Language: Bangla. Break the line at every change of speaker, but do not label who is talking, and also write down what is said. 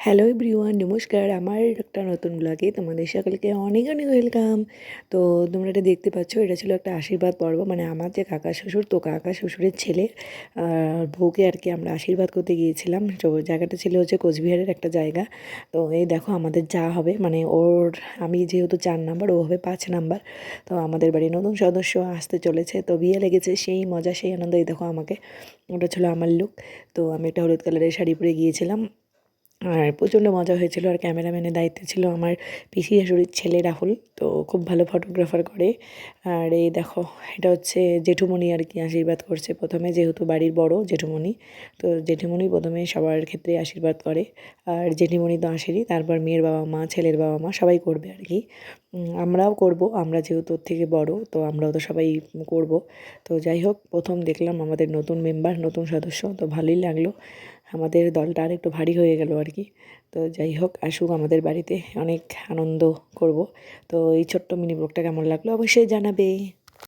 হ্যালো এভরিওয়ান, নমস্কার। আমার একটা নতুন ব্লগে তোমাদের সকলকে অনেক অনেক ওয়েলকাম। তো তোমরা এটা দেখতে পাচ্ছ, এটা ছিল একটা আশীর্বাদ পর্ব। মানে আমার যে কাকা শ্বশুর, তো কাকা শ্বশুরের ছেলে বউকে আর কি আমরা আশীর্বাদ করতে গিয়েছিলাম। তো জায়গাটা ছিল হচ্ছে কোচবিহারের একটা জায়গা। তো এই দেখো আমাদের যা হবে, মানে ওর, আমি যেহেতু 4 নাম্বার, ও হবে 5 নাম্বার। তো আমাদের বাড়ি নতুন সদস্য আসতে চলেছে, তো বিয়ে লেগেছে, সেই মজা সেই আনন্দ। এই দেখো আমাকে, ওটা ছিল আমার লুক। তো আমি একটা হলুদ কালারের শাড়ি পরে গিয়েছিলাম, আর প্রচণ্ড মজা হয়েছিল। আর ক্যামেরাম্যানের দায়িত্বে ছিল আমার পিসি শাশুড়ির ছেলে রাহুল, তো খুব ভালো ফটোগ্রাফার করে। আর এই দেখো, এটা হচ্ছে জেঠুমণি আর কি আশীর্বাদ করছে প্রথমে, যেহেতু বাড়ির বড় জেঠুমণি। তো জেঠুমণি প্রথমে সবার ক্ষেত্রে আশীর্বাদ করে, আর জেঠিমণি তো আসেনি, তারপর মেয়ের বাবা মা, ছেলের বাবা মা সবাই করবে আর কি। আমরাও করব, আমরা যেহেতু ওর থেকে বড়, তো আমরাও তো সবাই করব। তো যাই হোক, প্রথম দেখলাম আমাদের নতুন মেম্বার, নতুন সদস্য, তো ভালোই লাগলো। আমাদের দলটা আর একটু ভারী হয়ে গেল আর কি। তো যাই হোক, আসুক আমাদের বাড়িতে, অনেক আনন্দ করব। তো এই ছোট্ট মিনি ব্লগটা কেমন লাগলো অবশ্যই জানাবে।